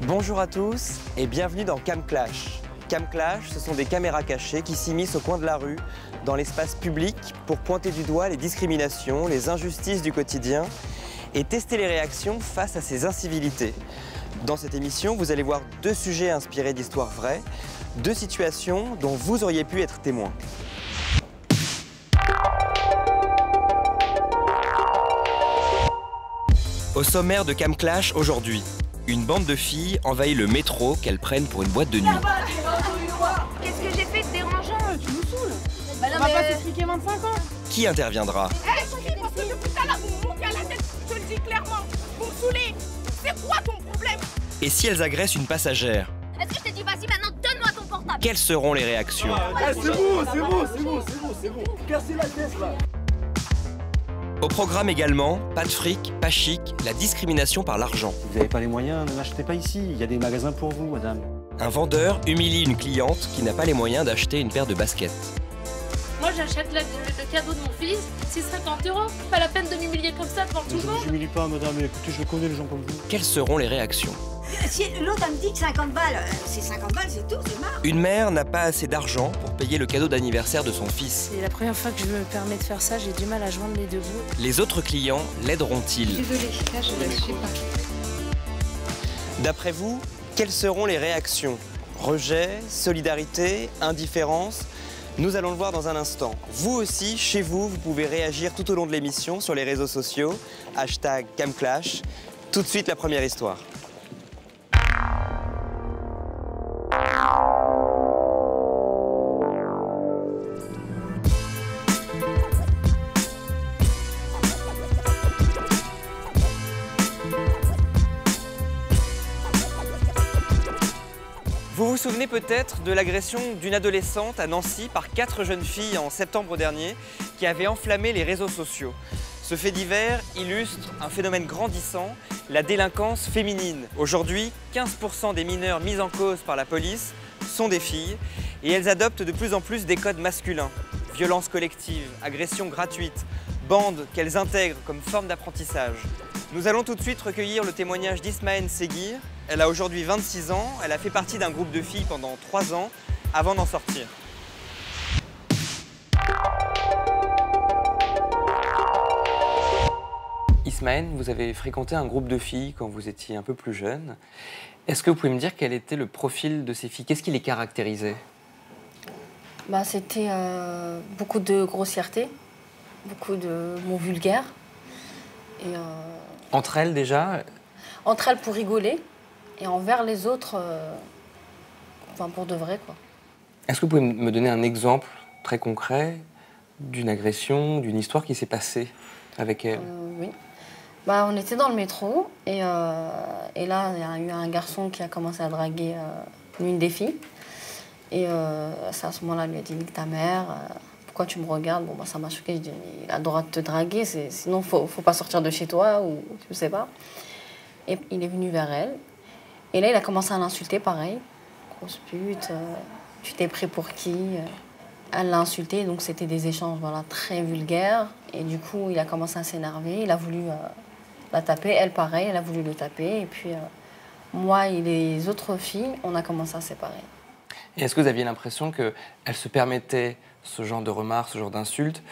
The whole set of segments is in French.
Bonjour à tous et bienvenue dans Cam Clash. Cam Clash, ce sont des caméras cachées qui s'immiscent au coin de la rue, dans l'espace public, pour pointer du doigt les discriminations, les injustices du quotidien et tester les réactions face à ces incivilités. Dans cette émission, vous allez voir deux sujets inspirés d'histoires vraies, deux situations dont vous auriez pu être témoin. Au sommaire de Cam Clash aujourd'hui, une bande de filles envahit le métro qu'elles prennent pour une boîte de nuit. Qu'est-ce que j'ai fait de dérangeant? Tu nous saoules. Bah non, On va pas s'expliquer 25 ans. Qui interviendra? Hé, chérie, parce que depuis tout à l'heure, vous me montez à la tête, je te le dis clairement. Vous me saoulez. C'est quoi ton problème? Et si elles agressent une passagère? Est-ce que je t'ai dit, vas-y, maintenant, donne-moi ton portable? Quelles seront les réactions? C'est bon. Cassez la tête là. Au programme également, pas de fric, pas chic, la discrimination par l'argent. Vous n'avez pas les moyens, ne l'achetez pas ici. Il y a des magasins pour vous, madame. Un vendeur humilie une cliente qui n'a pas les moyens d'acheter une paire de baskets. Moi j'achète le cadeau de mon fils, c'est 50 €. Pas la peine de m'humilier comme ça devant tout le Je monde. vous humilie pas, madame. Écoutez, je connais les gens comme vous. Quelles seront les réactions? Si l'autre elle me dit que 50 balles, c'est 50 balles, c'est tout, c'est marre. Une mère n'a pas assez d'argent pour payer le cadeau d'anniversaire de son fils. C'est la première fois que je me permets de faire ça, j'ai du mal à joindre les deux bouts. Les autres clients l'aideront-ils? Désolée, là je sais pas. D'après vous, quelles seront les réactions? Rejet, solidarité, indifférence? Nous allons le voir dans un instant. Vous aussi, chez vous, vous pouvez réagir tout au long de l'émission sur les réseaux sociaux. #CamClash. Tout de suite, la première histoire. Vous vous souvenez peut-être de l'agression d'une adolescente à Nancy par 4 jeunes filles en septembre dernier qui avaient enflammé les réseaux sociaux. Ce fait divers illustre un phénomène grandissant, la délinquance féminine. Aujourd'hui, 15% des mineurs mis en cause par la police sont des filles et elles adoptent de plus en plus des codes masculins. Violence collective, agression gratuite, bandes qu'elles intègrent comme forme d'apprentissage. Nous allons tout de suite recueillir le témoignage d'Ismaël Seguir. Elle a aujourd'hui 26 ans, elle a fait partie d'un groupe de filles pendant 3 ans avant d'en sortir. Ismaël, vous avez fréquenté un groupe de filles quand vous étiez un peu plus jeune. Est-ce que vous pouvez me dire quel était le profil de ces filles? Qu'est-ce qui les caractérisait? C'était beaucoup de grossièreté, beaucoup de mots vulgaires. Et, Entre elles déjà? entre elles pour rigoler et envers les autres, pour de vrai, quoi. Est-ce que vous pouvez me donner un exemple très concret d'une agression, d'une histoire qui s'est passée avec elles? Oui. On était dans le métro et là, il y a eu un garçon qui a commencé à draguer l'une des filles. Et c'est à ce moment-là, il lui a dit « Nique ta mère, pourquoi tu me regardes ?» Bon, ça m'a choquée, je dis « Il a le droit de te draguer, sinon faut pas sortir de chez toi ou je sais pas. » Et il est venu vers elle. Et là, il a commencé à l'insulter, pareil. « Grosse pute, tu t'es pris pour qui ?» Elle l'a insulté, donc c'était des échanges très vulgaires. Et du coup, il a commencé à s'énerver, il a voulu la taper. Elle, pareil, elle a voulu le taper. Et puis, moi et les autres filles, on a commencé à se séparer. Et est-ce que vous aviez l'impression qu'elle se permettait ce genre de remarques, ce genre d'insultes,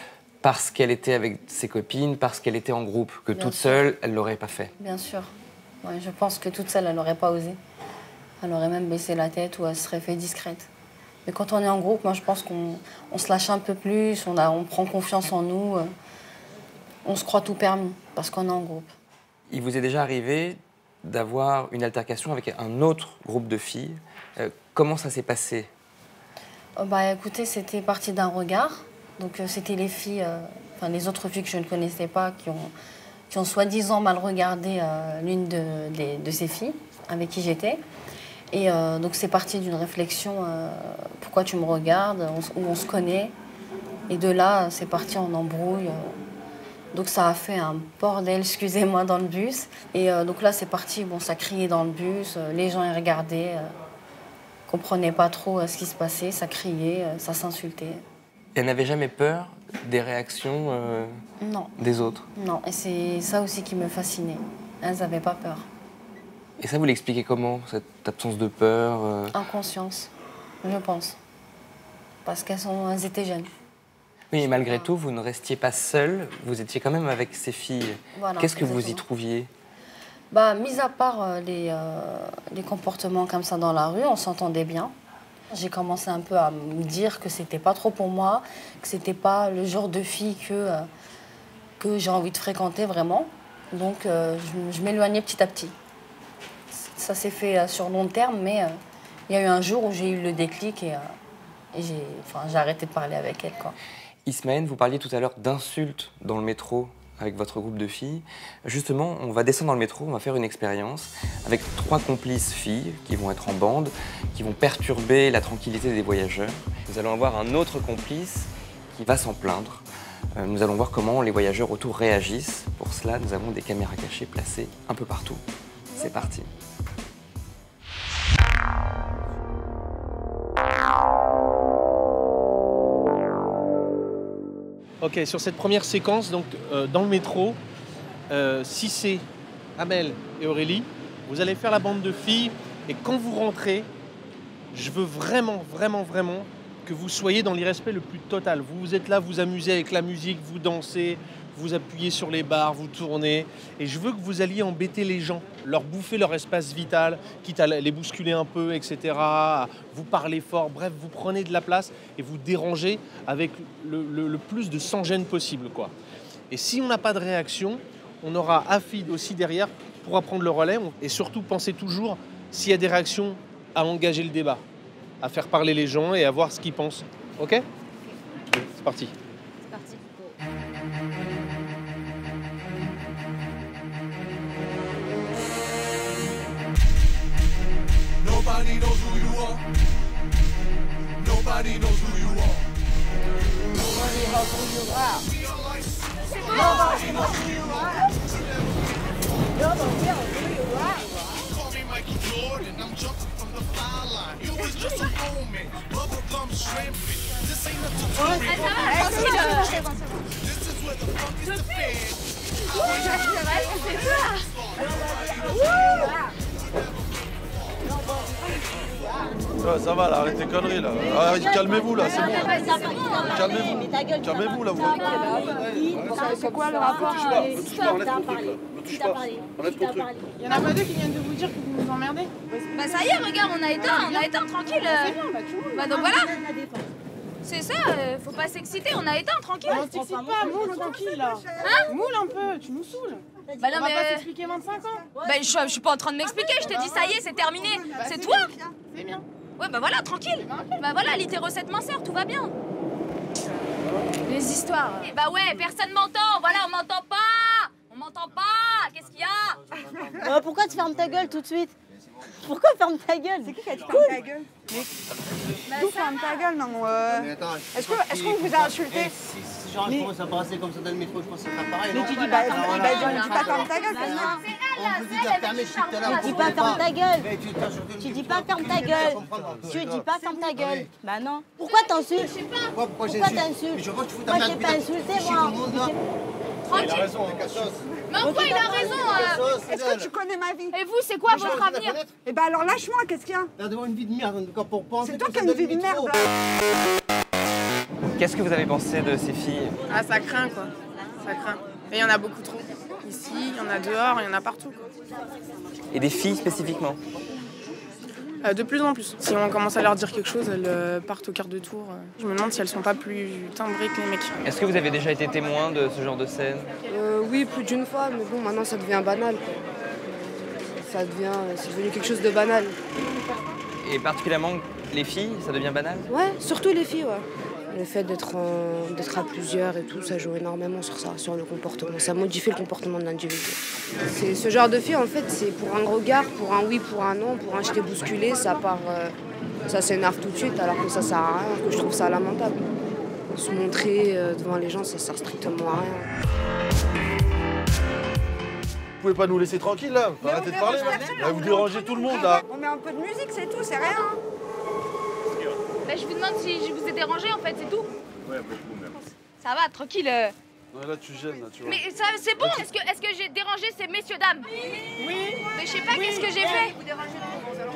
parce qu'elle était avec ses copines, parce qu'elle était en groupe, que Bien toute sûr. seule, elle ne l'aurait pas fait? Bien sûr. Ouais, je pense que toute seule, elle n'aurait pas osé. Elle aurait même baissé la tête ou elle serait fait discrète. Mais quand on est en groupe, moi, je pense qu'on se lâche un peu plus, on prend confiance en nous. On se croit tout permis parce qu'on est en groupe. Il vous est déjà arrivé d'avoir une altercation avec un autre groupe de filles. Comment ça s'est passé? Écoutez, c'était parti d'un regard. Donc, c'était les filles, les autres filles que je ne connaissais pas, qui ont soi-disant mal regardé l'une de ces filles avec qui j'étais. Et donc, c'est parti d'une réflexion, pourquoi tu me regardes, où on se connaît. Et de là, c'est parti en embrouille. Donc, ça a fait un bordel, excusez-moi, dans le bus. Et donc là, c'est parti, ça criait dans le bus, les gens y regardaient. Comprenaient pas trop ce qui se passait, ça criait, ça s'insultait. Elle n'avait jamais peur des réactions Non. des autres? Non, et c'est ça aussi qui me fascinait. Elles n'avaient pas peur. Et ça, vous l'expliquez comment, cette absence de peur Inconscience, je pense. Parce qu'elles étaient jeunes. Oui, et malgré tout, vous ne restiez pas seule, vous étiez quand même avec ces filles. Voilà, qu'est-ce que vous y exactement. trouviez? Bah, mis à part les comportements comme ça dans la rue, on s'entendait bien. J'ai commencé un peu à me dire que c'était pas trop pour moi, que c'était pas le genre de fille que j'ai envie de fréquenter vraiment. Donc je m'éloignais petit à petit. Ça s'est fait sur long terme, mais il y a eu un jour où j'ai eu le déclic et j'ai arrêté de parler avec elle, quoi. Ismaël, vous parliez tout à l'heure d'insultes dans le métro avec votre groupe de filles. Justement, on va descendre dans le métro, on va faire une expérience avec 3 complices filles qui vont être en bande, qui vont perturber la tranquillité des voyageurs. Nous allons avoir un autre complice qui va s'en plaindre. Nous allons voir comment les voyageurs autour réagissent. Pour cela, nous avons des caméras cachées placées un peu partout. C'est parti. Ok, sur cette première séquence, donc dans le métro, Cissé, Amel et Aurélie, vous allez faire la bande de filles et quand vous rentrez, je veux vraiment que vous soyez dans l'irrespect le plus total. Vous êtes là, vous amusez avec la musique, vous dansez, vous appuyez sur les barres, vous tournez et je veux que vous alliez embêter les gens, leur bouffer leur espace vital, quitte à les bousculer un peu, etc. Vous parlez fort, bref, vous prenez de la place et vous dérangez avec le plus de sans-gêne possible, quoi. Et si on n'a pas de réaction, on aura Afid aussi derrière pour prendre le relais et surtout pensez toujours, s'il y a des réactions, à engager le débat, à faire parler les gens et à voir ce qu'ils pensent. Ok ? C'est parti. C'est parti. Nobody knows who you are. Nobody knows who you are. Nobody knows who you are. Nobody knows who you are. Nobody knows who you are. Call me Michael Jordan, I'm jumping from the foul line. You was just a moment, bubblegum shrimping. This ain't a tutorial. This is where the funk is the fan. Ouais, ça va là, arrêtez tes conneries là. Ah, calmez-vous là, c'est bon. Calmez-vous. Calmez-vous là, vous. C'est quoi le rapport? Ne touche pas, enlève ton truc là. Ne touche pas. Enlève ton truc. Il y en a pas deux qui viennent de vous dire que vous nous emmerdez? Bah ça y est, regarde, on a éteint, tranquille. C'est bien, bah tu vois. Bah donc voilà. C'est ça, faut pas s'exciter, on a éteint, tranquille. On t'excite pas, moule tranquille là. Hein? Moule un peu, tu nous saoules. Bah non On va pas mais... s'expliquer 25 ans. Bah je suis pas en train de m'expliquer, je t'ai dit ça y est, c'est terminé. C'est toi. C'est bien. Ouais bah voilà, tranquille. Bah voilà, lit tes recettes minceurs, tout va bien. Les histoires. Bah ouais, personne m'entend, voilà, on m'entend pas. On m'entend pas, qu'est-ce qu'il y a? Pourquoi tu fermes ta gueule tout de suite? Pourquoi ferme ta gueule? C'est qui a dit ferme ta gueule? D'où ferme ta gueule? Non, est-ce qu'on vous a insulté? Si genre je commence à passer comme ça dans le métro, je pense que ça fait pareil. Mais tu dis pas ferme ta gueule, on vous dit de fermer, je suis tout à l'heure. Tu dis pas ferme ta gueule. Tu dis pas ferme ta gueule. Tu dis pas ferme ta gueule. Bah non. Pourquoi t'insultes? Pourquoi t'insultes? Moi j'ai pas insulté moi. Tranquille. Il a raison, Mais en quoi il a raison? Est-ce que tu connais ma vie? Et vous, c'est quoi votre avenir? Eh ben alors lâche-moi, qu'est-ce qu'il y a? T'as d'avoir une vie de merde pour penser. C'est toi qui as une vie de merde. Qu'est-ce que vous avez pensé de ces filles? Ah ça craint quoi, ça craint. Et il y en a beaucoup trop. Ici, il y en a dehors, il y en a partout quoi. Et des filles spécifiquement? De plus en plus. Si on commence à leur dire quelque chose, elles partent au quart de tour. Je me demande si elles sont pas plus timbrées que les mecs. Est-ce que vous avez déjà été témoin de ce genre de scène? Oui, plus d'une fois, mais bon, maintenant ça devient banal, quoi. C'est devenu quelque chose de banal. Et particulièrement les filles, ça devient banal? Ouais, surtout les filles, ouais. Le fait d'être à plusieurs et tout, ça joue énormément sur ça, sur le comportement. Ça modifie le comportement de l'individu. C'est ce genre de filles, en fait, c'est pour un regard, pour un oui, pour un non, pour un je t'ai bousculé, ça part, ça s'énerve tout de suite, alors que ça sert à rien, que je trouve ça lamentable. Se montrer devant les gens, ça sert strictement à rien. Vous pouvez pas nous laisser tranquilles là? Arrêtez de parler là. Vous dérangez tout le monde là. On met un peu de musique, c'est tout, c'est rien. Bah je vous demande si je vous ai dérangé en fait, c'est tout. Ouais, beaucoup même. Ça va, tranquille. Non, là, tu gênes, là, tu vois. Mais c'est bon. Est-ce que j'ai dérangé ces messieurs dames? Oui. Mais je sais pas qu'est-ce que j'ai fait.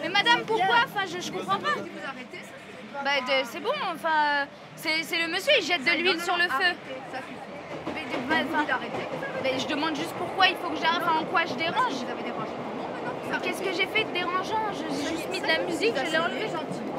Mais madame, pourquoi? Enfin, je comprends pas. Bah, c'est bon, enfin, c'est le monsieur, il jette de l'huile sur le feu. Mais je demande juste pourquoi il faut que j'arrête, enfin, en quoi je dérange. Mais qu'est-ce que j'ai fait de dérangeant? J'ai juste mis de la musique, je l'ai enlevé gentiment.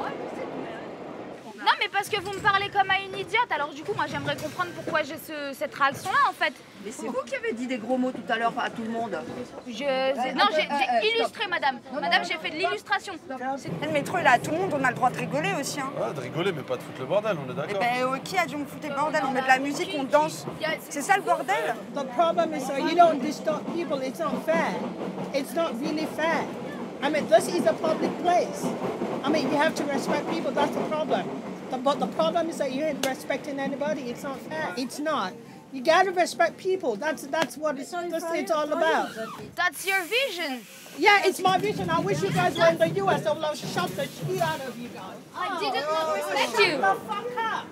Non, mais parce que vous me parlez comme à une idiote, alors du coup, moi, j'aimerais comprendre pourquoi j'ai cette réaction-là, en fait. Mais c'est vous qui avez dit des gros mots tout à l'heure à tout le monde. Non, j'ai illustré, madame. Madame, j'ai fait de l'illustration. Le métro, il est à tout le monde, on a le droit de rigoler aussi. Hein. Ouais, de rigoler, mais pas de foutre le bordel, on est d'accord. Eh ben, qui a dit on foutait le bordel? On met de la musique, on danse. C'est ça le bordel? The problem is you don't disturb people. It's not fair. It's not really fair. I mean, this is a public place. I mean, you have to respect people. That's the problem. But the problem is that you ain't respecting anybody. It's not fair. It's not. You gotta respect people. That's what it's all about. That's your vision. Yeah, it's my vision. I wish you guys were in the US. I would have shot the shit out of you guys. I didn't not respect you. Shut the fuck up.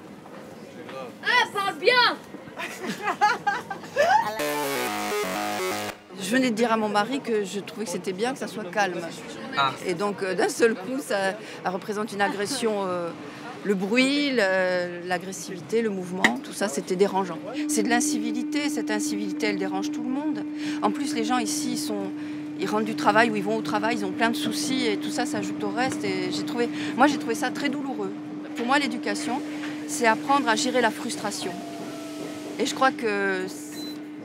Ah, parle bien. Je venais de dire à mon mari que je trouvais que c'était bien que ça soit calme. Ah. Et donc, d'un seul coup, ça représente une agression. Le bruit, l'agressivité, le mouvement, tout ça, c'était dérangeant. C'est de l'incivilité. Cette incivilité, elle dérange tout le monde. En plus, les gens ici, ils rentrent du travail ou ils vont au travail, ils ont plein de soucis et tout ça s'ajoute au reste. Et j'ai trouvé ça très douloureux. Pour moi, l'éducation, c'est apprendre à gérer la frustration. Et je crois que,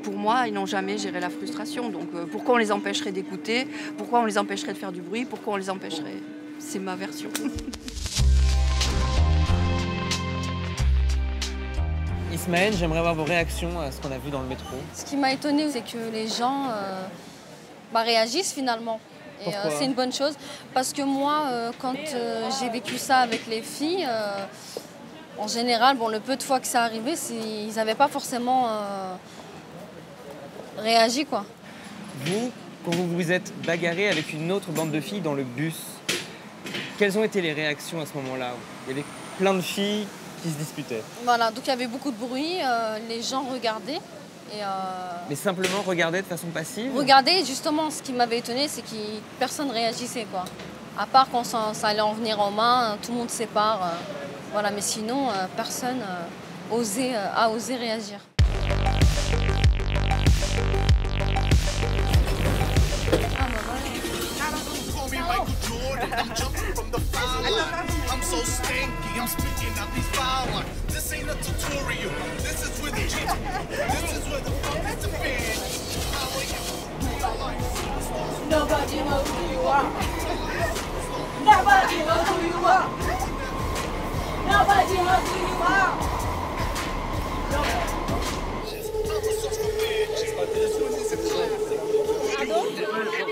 pour moi, ils n'ont jamais géré la frustration. Donc, pourquoi on les empêcherait d'écouter? Pourquoi on les empêcherait de faire du bruit? Pourquoi on les empêcherait? C'est ma version. Ismaël, j'aimerais avoir vos réactions à ce qu'on a vu dans le métro. Ce qui m'a étonnée, c'est que les gens réagissent finalement. Et c'est une bonne chose. Parce que moi, quand j'ai vécu ça avec les filles, en général, le peu de fois que ça arrivait, ils n'avaient pas forcément réagi, quoi. Vous, quand vous vous êtes bagarré avec une autre bande de filles dans le bus, quelles ont été les réactions à ce moment-là? Il y avait plein de filles qui se disputaient. Voilà, donc il y avait beaucoup de bruit, les gens regardaient. Mais simplement regarder de façon passive? Regarder, justement, ce qui m'avait étonné, c'est que personne ne réagissait, quoi. À part quand ça allait en venir en main, tout le monde se sépare. Voilà, mais sinon, personne a osé réagir. I'm so stinky, I'm spitting out these flowers. This ain't a tutorial, this is where the fun is to be. Nobody knows who you are. Nobody knows who you are. Nobody knows who you are.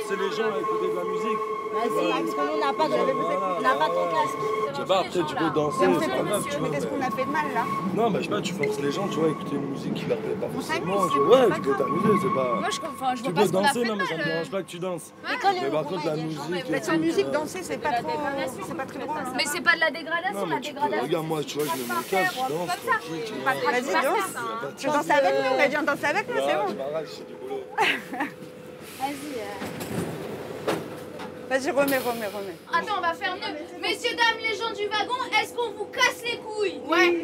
C'est les gens à écouter de la musique. Parce que nous, on n'a pas ton casque. Je sais pas, après tu peux danser, c'est pas grave. Mais qu'est-ce qu'on a fait de mal là? Non, mais je sais pas, tu forces les gens, tu vois, à écouter une musique qui leur plaît pas forcément. Ouais, tu peux t'amuser, c'est pas. Moi, je vois pas tu peux ce qu'on a danser, fait non, de mais ça me mal. dérange pas que tu danses. Mais par contre, la musique. Mais sans musique, danser, c'est pas trop. C'est pas très drôle. Hein. Mais c'est pas de la dégradation, Non, mais tu peux, regarde, moi, tu vois, je mets mon casque, je danse, tranquille, tu vois. Vas-y, danse. Tu danses avec nous, on a dit on danse avec nous, c'est bon. C'est pas grave, c'est du boulot. Vas-y, remets. Attends, on va faire mieux. Messieurs, dames, les gens du wagon, est-ce qu'on vous casse les couilles? Ouais.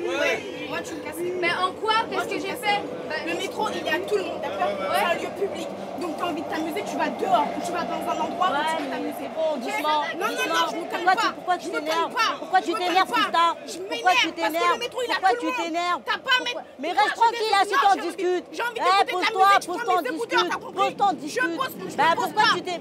Moi, tu me casses les couilles. Mais en quoi? Qu'est-ce que j'ai fait? Le métro, il est à tout le monde, d'accord? C'est un lieu public. Donc, t'as envie de t'amuser, tu vas dehors ou tu vas dans un endroit où tu peux t'amuser. Bon, doucement. Non, je me calme pas. Pourquoi tu t'énerves? Pourquoi tu t'énerves, Christa? Pourquoi tu t'énerves? Pourquoi tu t'énerves? Mais reste tranquille, là, si t'en discutes. J'ai envie d'écouter ta musique, je prends mes écouteurs, t'as compris? Pose-toi, discute. Bah,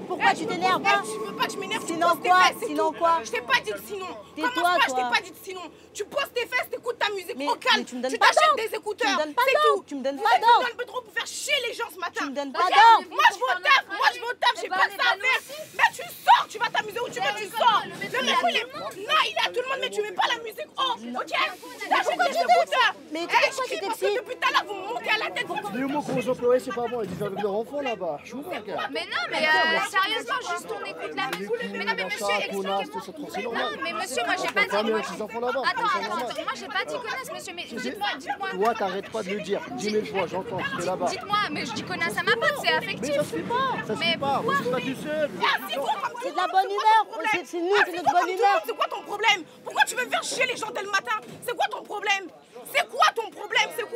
pourquoi tu t'énerves? Tu veux pas que je m'énerve? Sinon quoi? Sinon quoi? Je t'ai pas dit que sinon. Tais-toi, Commence pas, je toi. t'ai pas dit que sinon. Tu poses tes fesses, t'écoutes ta musique au Mais calme. tu me donnes Tu pas t'achètes d'ordre. des écouteurs. Tu me donnes pas C'est d'ordre. tout. Tu me donnes Vous pas êtes d'ordre. dans le trop pour faire chier les gens ce matin. Tu me donnes pas Regarde, d'ordre. Moi je vais au taf, j'ai pas que ça à faire. Mais tu sors, tu vas t'amuser où tu veux, tu sors. Le métro il est. Non, il est à tout le demande, mais tu mets pas la musique haut, ok? Pourquoi tu t'excites? Mais pourquoi tu t'excites? Parce que depuis tout à l'heure, vous me montez à la tête. Les mots qu'on vous employait, c'est pas bon, ils vivent avec leur enfant là-bas. Je vous vois, gars. Mais non, mais sérieusement, juste on écoute la musique. Mais non, mais monsieur, expliquez-moi. Non, mais monsieur, moi j'ai pas dit. Attends, moi j'ai pas dit connasse, monsieur, mais dites-moi. Toi, t'arrêtes pas de le dire. 10 000 fois, j'entends, c'est là-bas. Dites-moi, mais je dis connasse à ma pote, c'est affectif. Mais ça se fait pas, ça se fait pas. Vous êtes pas tout seul. C'est de la bonne humeur. C'est nous, c'est notre bonne humeur. C'est quoi ton problème? Pourquoi tu veux faire chier les gens dès le matin? C'est quoi ton problème? C'est quoi ton problème? C'est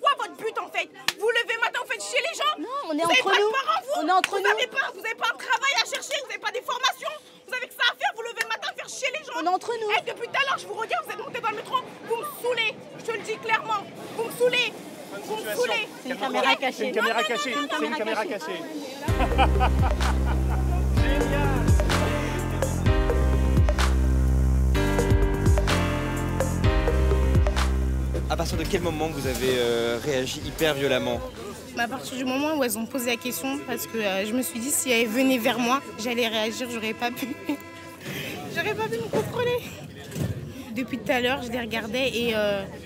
quoi votre but en fait? Vous levez le matin, vous faites chier les gens? Non, on est entre nous. On est entre nous. Vous avez pas un travail à chercher, vous avez pas des formations. Vous avez que ça à faire, vous levez le matin, faire chier les gens. On est entre nous. Et depuis tout à l'heure, je vous regarde, vous êtes montés dans le métro, vous me saoulez. Je te le dis clairement. Vous me saoulez. Vous me saoulez. C'est une caméra cachée. C'est une caméra cachée. C'est une caméra cachée. À partir de quel moment vous avez réagi hyper violemment? À partir du moment où elles ont posé la question, parce que je me suis dit si elles venaient vers moi, j'allais réagir, j'aurais pas pu me contrôler. Depuis tout à l'heure, je les regardais et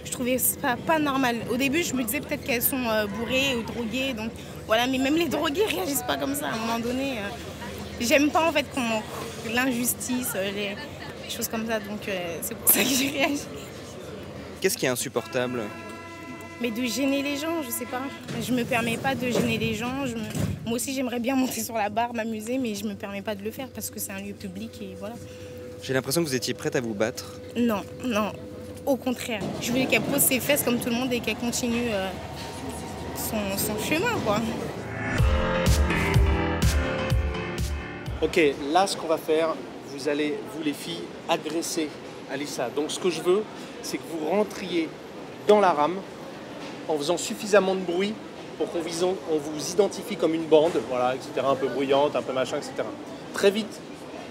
je trouvais ça pas normal. Au début, je me disais peut-être qu'elles sont bourrées ou droguées, donc voilà. Mais même les drogués réagissent pas comme ça. À un moment donné, j'aime pas en fait l'injustice, les choses comme ça, donc c'est pour ça que j'ai réagi. Qu'est-ce qui est insupportable? Mais de gêner les gens, je sais pas. Je me permets pas de gêner les gens. Moi aussi, j'aimerais bien monter sur la barre, m'amuser, mais je me permets pas de le faire parce que c'est un lieu public et voilà. J'ai l'impression que vous étiez prête à vous battre. Non, non, au contraire. Je voulais qu'elle pose ses fesses comme tout le monde et qu'elle continue son chemin, quoi. Ok, là, ce qu'on va faire, vous allez, vous les filles, agresser Alissa. Donc ce que je veux, c'est que vous rentriez dans la rame en faisant suffisamment de bruit pour qu'on vous identifie comme une bande, voilà, etc., un peu bruyante, un peu machin, etc. Très vite,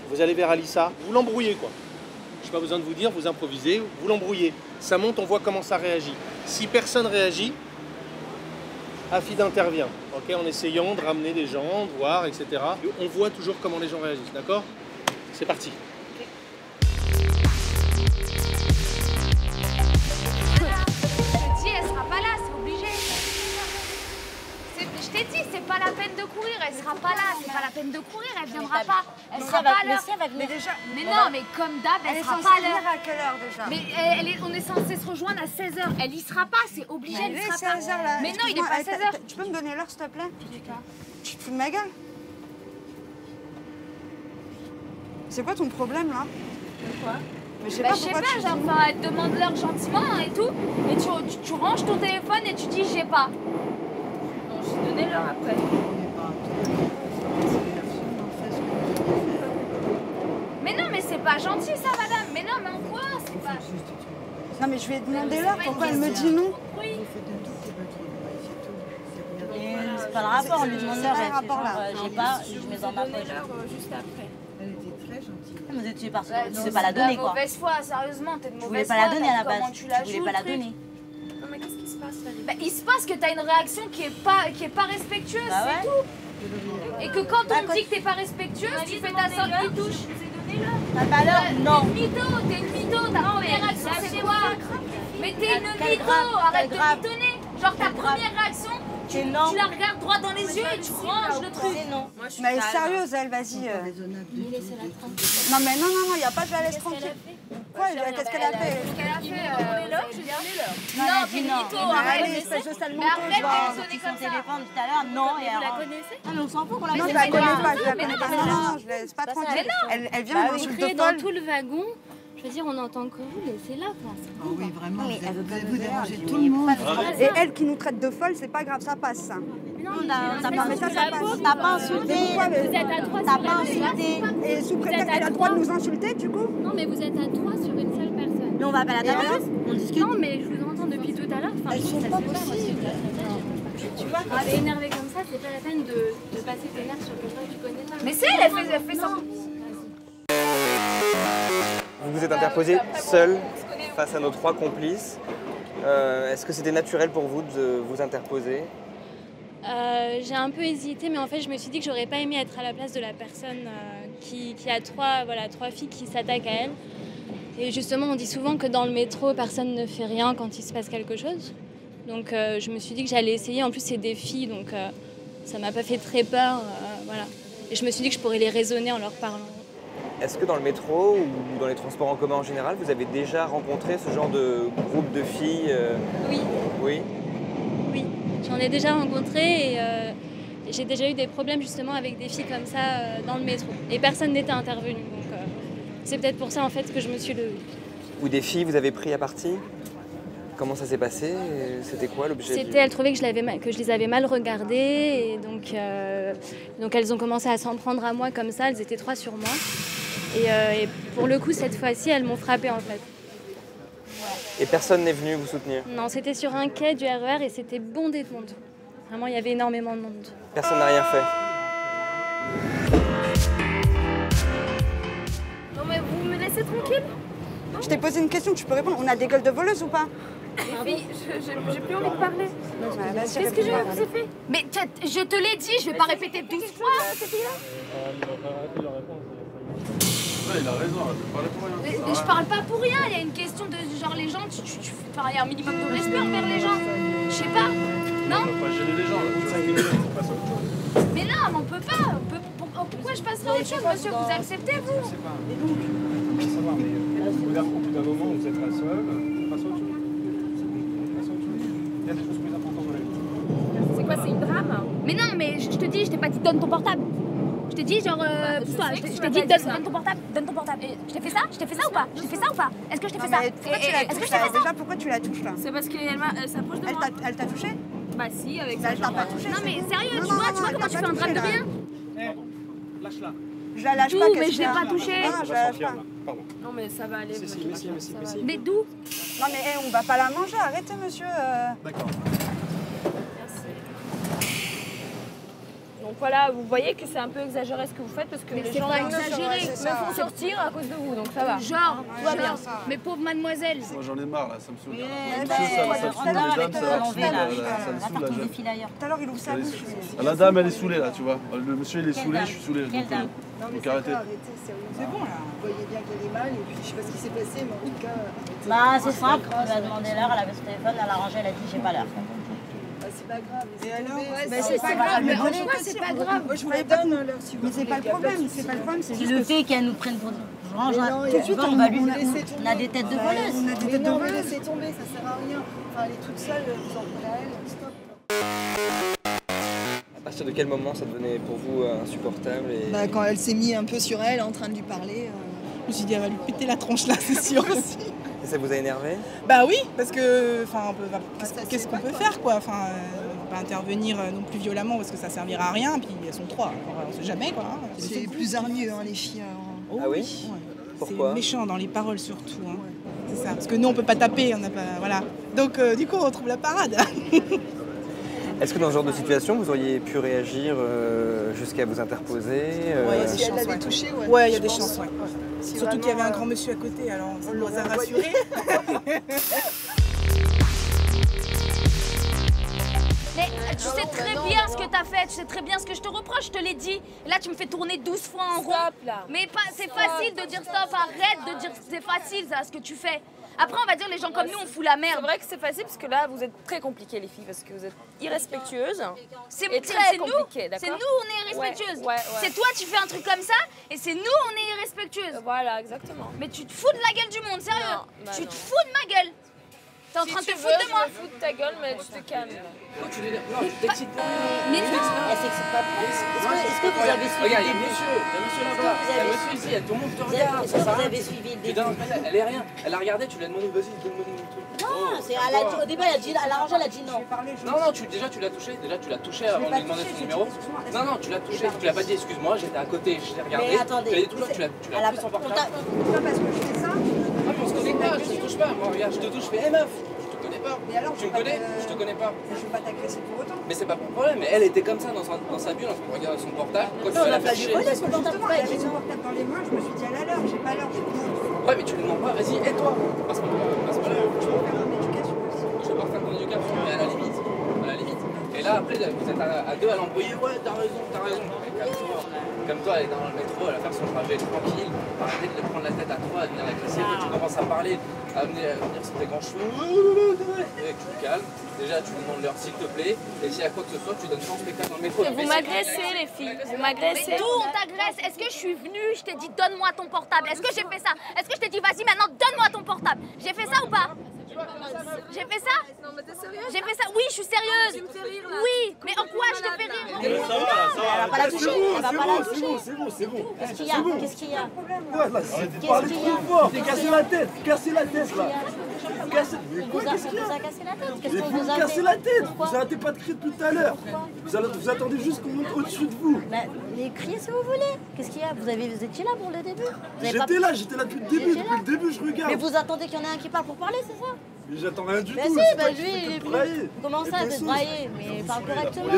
vous allez vers Alissa, vous l'embrouillez, quoi. Je n'ai pas besoin de vous dire, vous improvisez, vous l'embrouillez. Ça monte, on voit comment ça réagit. Si personne réagit, Afid intervient, ok, en essayant de ramener des gens, de voir, etc. On voit toujours comment les gens réagissent, d'accord? C'est parti. Elle sera pas là, c'est obligé. Je t'ai dit, c'est pas la peine de courir, elle sera pas là, c'est pas la peine de courir, elle viendra pas. Elle sera pas à l'heure. Mais non, mais comme d'hab, elle sera pas à l'heure. À quelle heure déjà? Mais on est censé se rejoindre à 16h. Elle y sera pas, c'est obligé, elle y sera pas. 16h là. Mais non, il est pas 16h. Tu peux me donner l'heure s'il te plaît? Tu te fous de ma gueule? C'est quoi ton problème là? Quoi? Mais je sais bah, pas je sais pourquoi pas, genre, enfin, elle te demande l'heure gentiment hein, et tout, et tu ranges ton téléphone et tu dis j'ai pas. Non, je vais donner l'heure après. Mais non, mais c'est pas gentil ça, madame. Mais non, mais en quoi? C'est pas. Non, mais je vais demander l'heure, pourquoi elle me dit non? Oui. C'est pas le rapport, on lui demande l'heure, j'ai pas, je mets dans ma poche. Juste après. Elle était très gentille. Mais tu sais pas la donner, quoi. Mauvaise foi, sérieusement, t'es de Tu mauvaise voulais foi. pas la donner à la base. Tu voulais pas la donner. Non, mais qu'est-ce qui se passe là? Bah, il se passe que t'as une réaction qui est pas respectueuse, bah c'est tout. Et que quand on dit que t'es pas respectueuse, tu fais ta sorte qui touche. T'as pas l'heure? Non. T'es une mytho, ta première réaction c'est quoi? Mais t'es une mytho, arrête de mythonner. Genre ta première réaction, tu la regardes droit dans les yeux et tu ranges le truc. Non. Mais elle est sérieuse, elle, vas-y. Non, mais non, il n'y a pas de la laisse tranquille. Quoi? Qu'est-ce qu'elle a fait? Non, t'es une mytho, arrête. Espèce de sale Mais arrête de sonner son comme ça. téléphone tout à l'heure, non. Vous la connaissez? Non, mais on s'en fout qu'on la Non, connaisse. je la connais pas, je la connais pas. Non, je la laisse pas tranquille. Elle vient Bah, m'insulter crier de dans folle. tout le wagon. Je veux dire, on entend que vous, laissez-la. Ah oui, vraiment, vous dérangez tout le monde. Et elle qui nous traite de folle, c'est pas grave, ça passe. Ça. Non, mais ça passe. T'as pas insulté. Vous êtes à 3 T'as pas insulté. Et sous prétexte qu'elle a le droit de nous insulter, du coup? Non, mais vous êtes à 3 sur une seule personne. Mais on va pas la tabasse. On discute. Non, mais je vous entends depuis tout à l'heure. Elles sont pas possibles. Tu vois, quand elle est énervée comme ça, c'est pas la peine de passer tes nerfs sur quelqu'un que tu connais pas. Mais c'est elle fait ça. Vous vous êtes interposé seul face à nos 3 complices. Est-ce que c'était naturel pour vous de vous interposer? J'ai un peu hésité, mais en fait, je me suis dit que j'aurais pas aimé être à la place de la personne qui a 3 filles qui s'attaquent à elle. Et justement, on dit souvent que dans le métro, personne ne fait rien quand il se passe quelque chose. Donc je me suis dit que j'allais essayer. En plus, c'est des filles, donc ça m'a pas fait très peur. Voilà. Et je me suis dit que je pourrais les raisonner en leur parlant. Est-ce que dans le métro ou dans les transports en commun en général, vous avez déjà rencontré ce genre de groupe de filles Oui. Oui. Oui, j'en ai déjà rencontré et j'ai déjà eu des problèmes justement avec des filles comme ça dans le métro. Et personne n'était intervenu. Donc c'est peut-être pour ça en fait que je me suis levée. Ou des filles vous avez pris à partie? Comment ça s'est passé? C'était quoi l'objet? C'était, elles trouvaient que je les avais mal regardées et donc elles ont commencé à s'en prendre à moi comme ça. Elles étaient 3 sur moi. Et pour le coup, cette fois-ci, elles m'ont frappée en fait. Et personne n'est venu vous soutenir? Non, c'était sur un quai du RER et c'était bondé de monde. Vraiment, il y avait énormément de monde. Personne n'a rien fait? Non mais vous me laissez tranquille? Je t'ai posé une question, tu peux répondre. On a des gueules de voleuses ou pas? Les filles, j'ai plus envie de parler. Qu'est-ce que je vous ai fait? Mais je te l'ai dit, je vais pas répéter 12 fois, cette fille-là. Ouais, il a raison, tu parles pour rien. Mais je parle pas pour rien, il y a une question de genre les gens, il y a un minimum de respect envers les gens. Je sais pas, non? On va pas gêner les gens là, tu vois. Mais non, mais on peut pas. Pourquoi je passerai à autre chose, monsieur? Vous acceptez, vous? Et donc, on va savoir, mais regarde qu'au bout d'un moment, vous êtes la seule, passe à autre chose. Il y a des choses plus importantes dans la vie. C'est quoi, c'est une drame? Mais non, mais je te dis, je t'ai pas dit donne ton portable. Je t'ai dit genre, je t'ai dit donne ton portable, donne ton portable. Je t'ai fait ça? Je t'ai fait ça ou pas? Je t'ai fait ça ou pas? Est-ce que je t'ai fait ça? Est-ce que je t'ai fait ça? Déjà, pourquoi tu la touches là? C'est parce qu'elle s'approche de moi. Elle t'a touché? Bah si, avec ça. Elle t'a pas touché? Non mais sérieux, tu vois comment tu fais un drame de rien? Lâche-la. Je la lâche pas, mais je l'ai pas touchée. Non, je la lâche pas. Non mais ça va aller. Si. Mais d'où? Non mais on va pas la manger, arrêtez monsieur. D'accord. Donc voilà, vous voyez que c'est un peu exagéré ce que vous faites parce que Mais les c'est gens pas me exagéré, font sortir à cause de vous, donc ça va. Genre, mais pauvre mademoiselle. Moi j'en ai marre là, ça me saoule. Ça me saoule, les dames, ça me saoule. Tout à l'heure il ouvre sa bouche. La dame elle est saoulée là, tu vois. Le monsieur il est saoulé, je suis saoulé. Donc arrêtez. C'est bon là. Vous voyez bien qu'elle est mal et puis je sais pas ce qui s'est passé, mais en tout cas. Bah c'est simple, on lui a demandé l'heure, elle avait son téléphone, elle a rangé, elle a dit j'ai pas l'heure. C'est pas grave. Et alors? Mais c'est pas grave, mais en soi c'est pas grave. Moi je vous la donne l'heure si vous voulez. Mais c'est pas le problème, c'est pas le problème. C'est le fait qu'elle nous prenne pour. Je range tout de suite, on va lui on a des têtes de voleuses. On a des têtes de voleuses. Laissez tomber, ça sert à rien. Enfin, elle est toute seule, vous en prenez à elle, stop. À partir de quel moment ça devenait pour vous insupportable Bah, quand elle s'est mise un peu sur elle, en train de lui parler. Je me suis dit, elle va lui péter la tronche là, c'est sûr aussi. Et ça vous a énervé? Bah oui, parce que, qu'est-ce qu'on peut faire quoi? Enfin, on va pas intervenir non plus violemment parce que ça servira à rien. Puis elles sont 3, on sait jamais quoi. C'est plus hargneux hein, les filles. Oh, ah oui? Ouais. Pourquoi? C'est méchant dans les paroles surtout. Hein. C'est ça, parce que nous on peut pas taper, on n'a pas, voilà. Donc du coup on retrouve la parade. Est-ce que dans ce genre de situation, vous auriez pu réagir jusqu'à vous interposer Ouais, si elle l'avait touché, ouais. Ouais, il y a des chances, ouais. Surtout qu'il y avait un grand monsieur à côté, alors on nous a rassurés. Mais tu sais très bien ce que t'as fait, tu sais très bien ce que je te reproche, je te l'ai dit. Là, tu me fais tourner 12 fois en rond. Mais c'est facile de dire stop, arrête de dire c'est facile, ça, ce que tu fais. Après, on va dire les gens comme nous, on fout la merde. C'est vrai que c'est facile parce que là, vous êtes très compliquées les filles parce que vous êtes irrespectueuses. C'est très compliqué, d'accord? C'est nous, on est irrespectueuses. Ouais. C'est toi, tu fais un truc comme ça et c'est nous, on est irrespectueuses. Voilà, exactement. Mais tu te fous de la gueule du monde, sérieux. Non, tu te fous de ma gueule. T'es en train de te foutre de moi. Je me fous de ta gueule, mais tu te calmes. Mais non. Elle s'excite pas plus. Est-ce que vous avez suivi Regarde, il y a monsieur là-bas, il y a monsieur ici, tout le monde te regarde. Est-ce que vous avez suivi le début? Elle est rien. Elle a regardé, tu lui as demandé, vas-y, donne-moi mon truc. Non, au début, elle a rangé, elle a dit non. Non, déjà tu l'as touché avant de lui demander son numéro. Non, tu l'as touché, tu l'as pas dit, excuse-moi, j'étais à côté, je l'ai regardé. Mais attendez. Tu l'as pris son portable. Pas parce que je fais ça. Ah, mais on se connaît pas, je te touche pas. Moi, regarde, je te touche, je fais, meuf, je te connais pas. Tu me connais? Je te connais pas. Je vais pas t'agresser pour autant. Mais c'est pas mon problème, mais elle était comme ça dans sa bulle en train de regarder son portable. Quand tu l'as fait chier. Elle avait son portable dans les mains, je me suis dit elle a l'heure, j'ai pas l'heure. Ouais, mais tu lui demandes pas, vas-y, aide-toi. Passe-moi là. Je vais pas refaire ton éducation, mais à la limite. Et là, après, vous êtes à deux à l'embrouiller. Ouais, t'as raison, t'as raison. Comme toi, elle est dans le métro, elle va faire son trajet tranquille. Arrêtez de le prendre la tête à toi, à venir l'agresser. Toi, tu commences à parler, à venir sur tes grands cheveux. Et tu te calmes. Déjà, tu demandes leur s'il te plaît. Et si à quoi que ce soit, tu donnes pas un spectacle dans le métro. Vous m'agressez, les filles. Vous m'agressez. D'où on t'agresse? Est-ce que je suis venue, je t'ai dit donne-moi ton portable? Est-ce que j'ai fait ça? Est-ce que je t'ai dit vas-y maintenant donne-moi ton portable? J'ai fait ça ou pas? J'ai fait ça? Non mais t'es sérieuse? J'ai fait ça? Oui, je suis sérieuse. Tu me fais rire là. Oui, mais en quoi je te fais rire? Ça va, ça va. Elle va pas la toucher. Elle va pas la toucher. C'est bon. Qu'est-ce qu'il y a? Qu'est-ce qu'il y a? Ouais, là, c'est parler trop fort. T'es cassé la tête. Cassez la tête là. Il vous a cassé la tête. Qu'est-ce qu'on vous vous a cassez fait? la tête. Vous arrêtez pas de crier depuis tout à l'heure. Vous attendez juste qu'on monte au-dessus de vous. Mais criez si vous voulez. Qu'est-ce qu'il y a? Vous étiez là pour le début? J'étais là depuis le début. Depuis le début, je regarde. Mais vous attendez qu'il y en ait un qui parle pour parler, c'est ça? Mais j'attends rien du tout. Mais si, bah lui, il est venu. Comment ça, de te brailler? Mais parle correctement.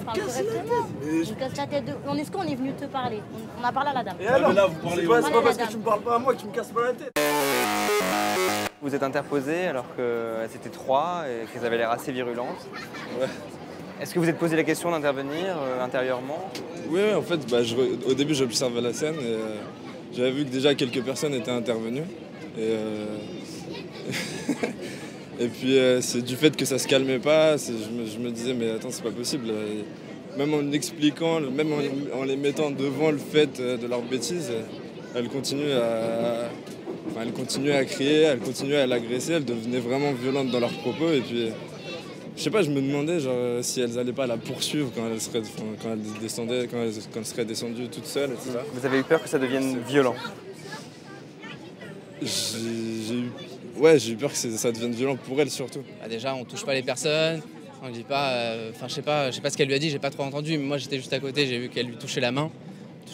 Parle correctement. Je casse la tête de. Est-ce qu'on est venu te parler? On a parlé à la dame. Et alors là, vous parlez. C'est pas parce que tu me parles pas à moi que tu me casses pas la tête. Vous êtes interposé alors qu'elles étaient trois et qu'elles avaient l'air assez virulentes. Ouais. Est-ce que vous êtes posé la question d'intervenir intérieurement? Oui, en fait, au début, j'observais la scène et j'avais vu que déjà quelques personnes étaient intervenues. Et puis, c'est du fait que ça se calmait pas, je me disais, mais attends, c'est pas possible. Même en expliquant, même en les mettant devant le fait de leur bêtise, elles continuaient à crier, elles continuaient à l'agresser, elles devenaient vraiment violentes dans leurs propos. Et puis, je sais pas, je me demandais genre, si elles allaient pas la poursuivre quand elles seraient descendues toutes seules, etc. Vous avez eu peur que ça devienne violent? J'ai eu peur que ça devienne violent pour elles surtout. Bah déjà, on touche pas les personnes, on dit pas. Je sais pas ce qu'elle lui a dit, j'ai pas trop entendu, mais moi j'étais juste à côté, j'ai vu qu'elle lui touchait la main.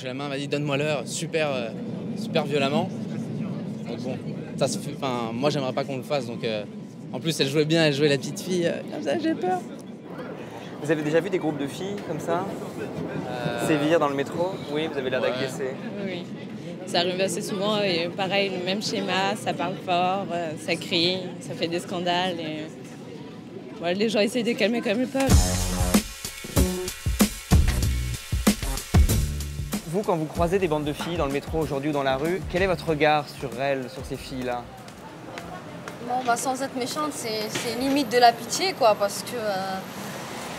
Elle m'a dit donne-moi l'heure, super violemment. Donc bon, ça se fait. Enfin, moi j'aimerais pas qu'on le fasse, donc. En plus, elle jouait bien, elle jouait la petite fille, comme ça j'ai peur. Vous avez déjà vu des groupes de filles comme ça sévir dans le métro? Oui, vous avez l'air d'agresser. Oui, ça arrive assez souvent et pareil, le même schéma, ça parle fort, ça crie, ça fait des scandales et voilà, les gens essayent de calmer comme ils peuvent. Vous, quand vous croisez des bandes de filles dans le métro aujourd'hui ou dans la rue, quel est votre regard sur elles, sur ces filles-là? Bon, bah, sans être méchante, c'est limite de la pitié, quoi, parce que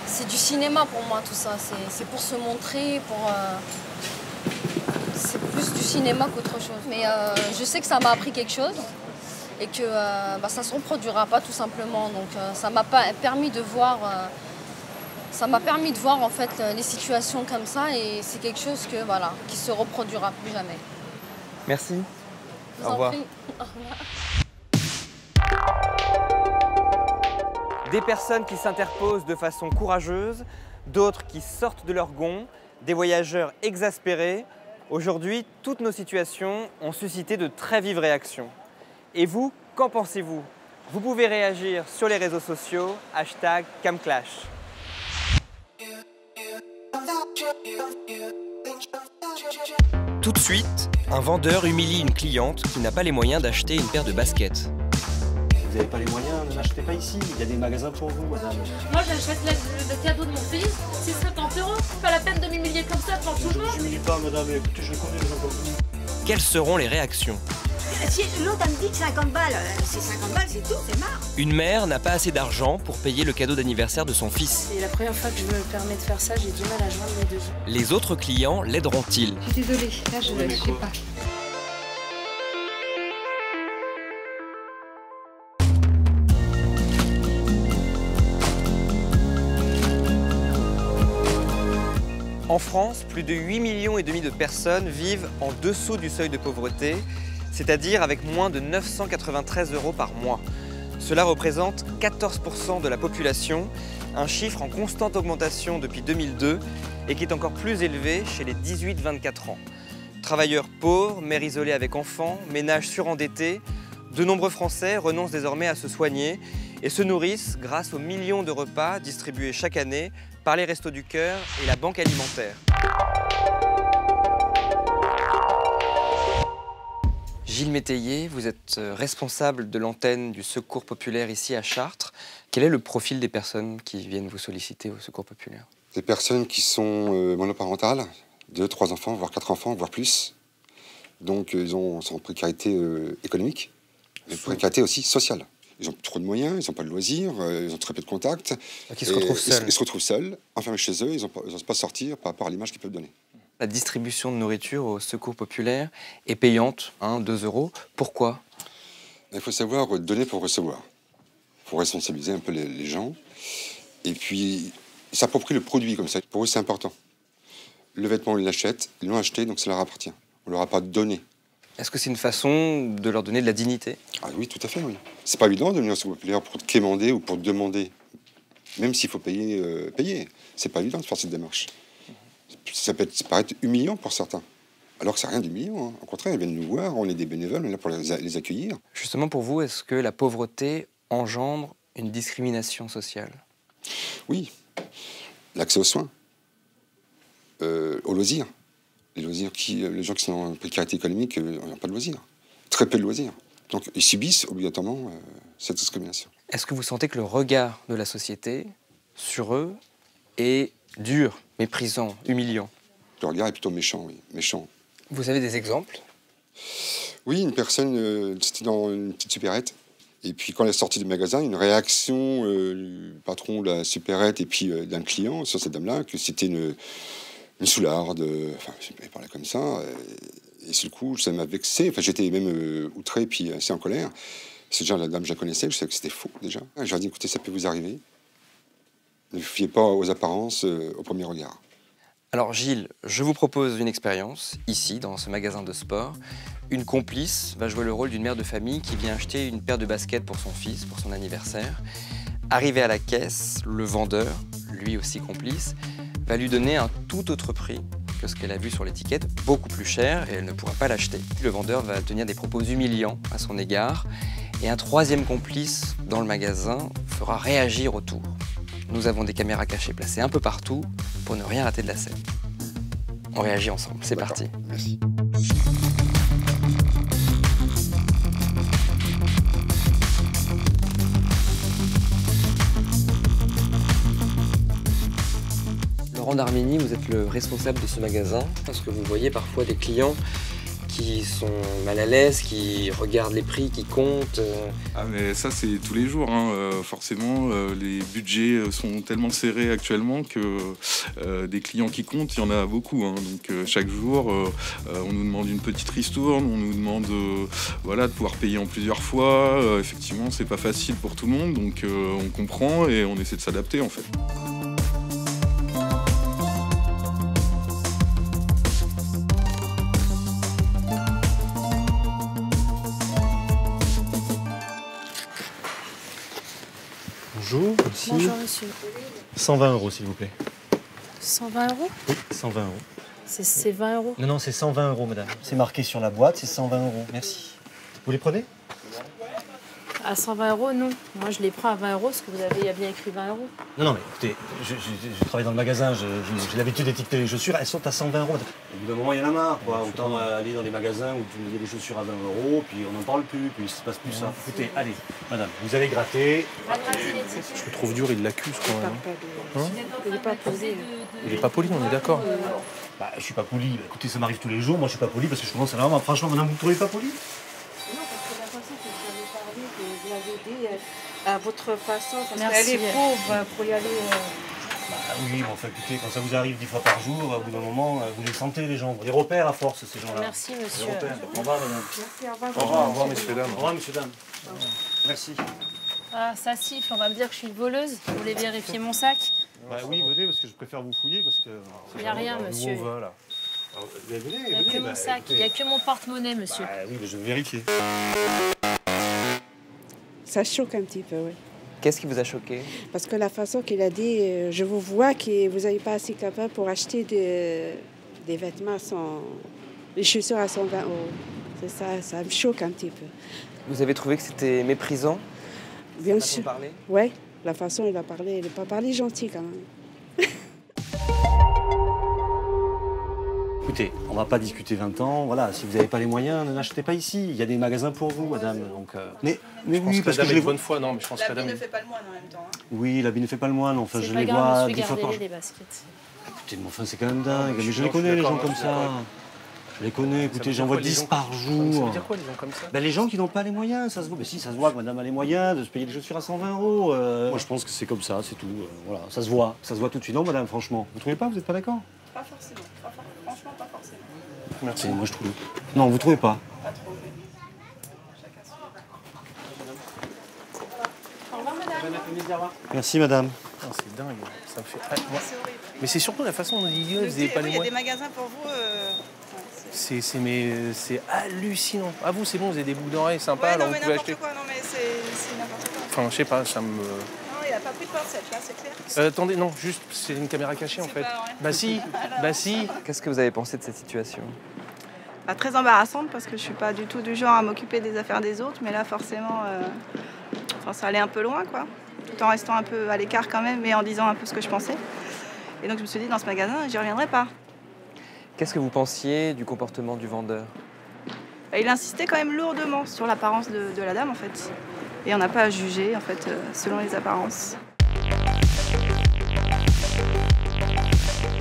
c'est du cinéma pour moi, tout ça. C'est pour se montrer, c'est plus du cinéma qu'autre chose. Mais je sais que ça m'a appris quelque chose et que ça ne se reproduira pas, tout simplement. Donc ça m'a permis de voir... en fait les situations comme ça et c'est quelque chose qui se reproduira plus jamais. Merci. Au revoir. Au revoir. Des personnes qui s'interposent de façon courageuse, d'autres qui sortent de leur gonds, des voyageurs exaspérés. Aujourd'hui, toutes nos situations ont suscité de très vives réactions. Et vous, qu'en pensez-vous? Vous pouvez réagir sur les réseaux sociaux, #CamClash. Tout de suite, un vendeur humilie une cliente qui n'a pas les moyens d'acheter une paire de baskets. Vous n'avez pas les moyens, ne l'achetez pas ici. Il y a des magasins pour vous, madame. Moi, j'achète le cadeau de mon fils, c'est 50 €. Pas la peine de m'humilier comme ça devant tout le monde. Je ne m'humilie pas, madame. Écoutez, je connais les gens comme vous. Quelles seront les réactions? Si l'autre, elle me dit que 50 balles, c'est 50 balles, c'est tout, c'est marre. Une mère n'a pas assez d'argent pour payer le cadeau d'anniversaire de son fils. C'est la première fois que je me permets de faire ça, j'ai du mal à joindre les deux. Les autres clients l'aideront-ils? Je suis désolée, là je ne sais pas. En France, plus de 8,5 millions de personnes vivent en dessous du seuil de pauvreté, c'est-à-dire avec moins de 993 € par mois. Cela représente 14% de la population, un chiffre en constante augmentation depuis 2002 et qui est encore plus élevé chez les 18-24 ans. Travailleurs pauvres, mères isolées avec enfants, ménages surendettés, de nombreux Français renoncent désormais à se soigner et se nourrissent grâce aux millions de repas distribués chaque année par les Restos du Cœur et la Banque Alimentaire. Gilles Métayer, vous êtes responsable de l'antenne du Secours populaire ici à Chartres. Quel est le profil des personnes qui viennent vous solliciter au Secours populaire? Des personnes qui sont monoparentales, 2, 3 enfants, voire 4 enfants, voire plus. Donc ils sont en précarité économique, mais précarité aussi sociale. Ils ont trop de moyens, ils n'ont pas de loisirs, ils ont très peu de contacts. Donc ils se retrouvent seuls. Ils se retrouvent seuls, enfermés chez eux, ils n'osent pas sortir par rapport à l'image qu'ils peuvent donner. La distribution de nourriture au Secours populaire est payante, 2 €. Pourquoi? Il faut savoir donner pour recevoir. Il faut responsabiliser un peu les gens. Et puis, s'approprier le produit comme ça. Pour eux, c'est important. Le vêtement, ils l'achètent, ils l'ont acheté, donc ça leur appartient. On ne leur a pas donné. Est-ce que c'est une façon de leur donner de la dignité? Ah oui, tout à fait, oui. C'est pas évident de venir au Secours populaire pour quémander ou pour demander. Même s'il faut payer, payer. C'est pas évident de faire cette démarche. Ça peut paraître humiliant pour certains. Alors que c'est rien d'humiliant. Au contraire, ils viennent nous voir, on est des bénévoles, on est là pour les accueillir. Justement, pour vous, est-ce que la pauvreté engendre une discrimination sociale? Oui. L'accès aux soins, aux loisirs. Les gens qui sont en précarité économique n'ont pas de loisirs. Très peu de loisirs. Donc ils subissent obligatoirement cette discrimination. Est-ce que vous sentez que le regard de la société sur eux est dur, méprisant, humiliant? Le regard est plutôt méchant, oui. Méchant. Vous avez des exemples? Oui, une personne, c'était dans une petite supérette. Et puis quand elle est sortie du magasin, une réaction du patron de la supérette et puis d'un client sur cette dame-là, que c'était une soularde, enfin, elle parlait comme ça, et sur le coup, ça m'a vexé, enfin, j'étais même outré, puis assez en colère. C'est déjà la dame, je la connaissais, je savais que c'était faux, déjà. Je leur ai dit, écoutez, ça peut vous arriver. Ne vous fiez pas aux apparences au premier regard. Alors Gilles, je vous propose une expérience, ici, dans ce magasin de sport. Une complice va jouer le rôle d'une mère de famille qui vient acheter une paire de baskets pour son fils, pour son anniversaire. Arrivé à la caisse, le vendeur, lui aussi complice, va lui donner un tout autre prix que ce qu'elle a vu sur l'étiquette, beaucoup plus cher, et elle ne pourra pas l'acheter. Le vendeur va tenir des propos humiliants à son égard, et un troisième complice dans le magasin fera réagir au tour. Nous avons des caméras cachées placées un peu partout pour ne rien rater de la scène. On réagit ensemble, c'est parti. Merci. Laurent d'Arménie, vous êtes le responsable de ce magasin. Est-ce que vous voyez parfois des clients qui sont mal à l'aise, qui regardent les prix, qui comptent? Ah mais ça c'est tous les jours, hein. Forcément les budgets sont tellement serrés actuellement que des clients qui comptent, il y en a beaucoup, hein. Donc chaque jour on nous demande une petite ristourne, on nous demande voilà, de pouvoir payer en plusieurs fois. Effectivement c'est pas facile pour tout le monde, donc on comprend et on essaie de s'adapter en fait. Bonjour, monsieur. Bonjour monsieur. 120 € s'il vous plaît. 120 €? Oui, 120 €. C'est 20 €. Non, c'est 120 € madame. C'est marqué sur la boîte, c'est 120 €. Merci. Vous les prenez? À 120 € non. Moi je les prends à 20 € parce que vous avez bien écrit 20 €. Non, mais écoutez, je travaille dans le magasin, j'ai l'habitude d'étiqueter les chaussures, elles sont à 120 €. Au bout d'un moment, il y en a marre, quoi. Autant aller dans les magasins où il y a des chaussures à 20 €, puis on n'en parle plus, puis il se passe plus ça. Écoutez, allez, madame, vous avez gratté. Je le trouve dur, il l'accuse quand même. Hein? Il n'est pas posé. Il est pas poli, on est d'accord. Bah, je suis pas poli. Bah, écoutez, ça m'arrive tous les jours. Moi, je suis pas poli parce que je commence à vraiment. Franchement, madame, vous me trouvez pas poli? Non, parce que la façon que vous avez parlé, que vous l'avez dit à votre façon, parce Merci. qu'elle est pauvre pour y aller. Bah oui, mais enfin, écoutez, quand ça vous arrive 10 fois par jour, au bout d'un moment, vous les sentez, les gens. Vous les repères à force, ces gens-là. Merci, monsieur. Les repères. Au revoir, madame. Merci, au revoir. Au revoir, messieurs, dames. Au revoir, messieurs, dames. Merci. Ah, ça siffle, on va me dire que je suis voleuse. Vous voulez vérifier mon sac? Bah oui, venez, parce que je préfère vous fouiller, parce que... Il n'y a rien, monsieur. Où on va, là. Alors, venez, Il n'y a que mon sac, il n'y a que mon porte-monnaie, monsieur. Bah oui, mais je vais vérifier. Ça choque un petit peu, oui. Qu'est-ce qui vous a choqué? Parce que la façon qu'il a dit, je vous vois que vous n'avez pas assez capable pour acheter des vêtements, les chaussures à 120 €. C'est ça, ça me choque un petit peu. Vous avez trouvé que c'était méprisant? Bien sûr. Parler? Oui, la façon dont il a parlé, il n'a pas parlé gentil quand même. Écoutez, on va pas discuter 20 ans, voilà, si vous n'avez pas les moyens, n'achetez pas ici. Il y a des magasins pour vous, madame. Donc, mais oui, parce que je les vois. Bonne foi, non, mais je pense que L'habit ne fait pas le moine en même temps. Hein. Oui, l'habit ne fait pas le moine, enfin je les vois des fois par jour. Écoutez, mais enfin c'est quand même dingue, mais je les connais les gens comme ça. Je les connais, écoutez, j'en vois 10 par jour. Ça veut dire quoi les gens comme ça? Ben, les gens qui n'ont pas les moyens, ça se voit. Mais si, ça se voit que madame a les moyens de se payer des chaussures à 120 €. Moi je pense que c'est comme ça, c'est tout. Voilà, ça se voit tout de suite. Non madame, franchement, vous trouvez pas? Vous n'êtes pas d'accord? Pas forcément, franchement pas forcément. Merci, moi je trouve. Non, vous trouvez pas? Pas trop. Au revoir madame. Merci madame. Oh, c'est dingue, ça me fait... Mais c'est surtout la façon dont ils disent, vous n'avez pas les Il y a des moyens. magasins pour vous. C'est hallucinant. Ah vous c'est bon, vous avez des boucles d'oreilles sympas, alors non, vous mais pouvez n'importe acheter. quoi, non mais c'est n'importe quoi. Enfin je sais pas, ça me... Non, il a pas pris de pincettes là, c'est clair. Attendez, non, juste, c'est une caméra cachée en fait. Bah si, bah si. Qu'est-ce que vous avez pensé de cette situation? Très embarrassante parce que je suis pas du tout du genre à m'occuper des affaires des autres, mais là forcément, ça allait un peu loin quoi, tout en restant un peu à l'écart quand même, mais en disant un peu ce que je pensais. Et donc je me suis dit dans ce magasin, j'y reviendrai pas. Qu'est-ce que vous pensiez du comportement du vendeur? Il insistait quand même lourdement sur l'apparence de la dame en fait, et on n'a pas à juger en fait selon les apparences.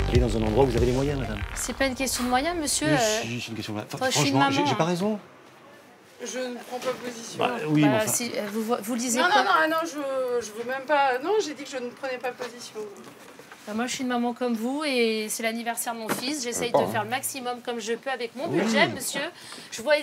Allez dans un endroit où vous avez les moyens, madame. C'est pas une question de moyens, monsieur. Si, c'est une question de... je suis une Franchement, maman, j'ai pas raison. Je ne prends pas position. Bah, oui, mais enfin... si, vous lisez non, quoi? non, je veux même pas... Non, j'ai dit que je ne prenais pas position. Moi, je suis une maman comme vous et c'est l'anniversaire de mon fils. J'essaye de faire le maximum comme je peux avec mon budget, monsieur. Je vois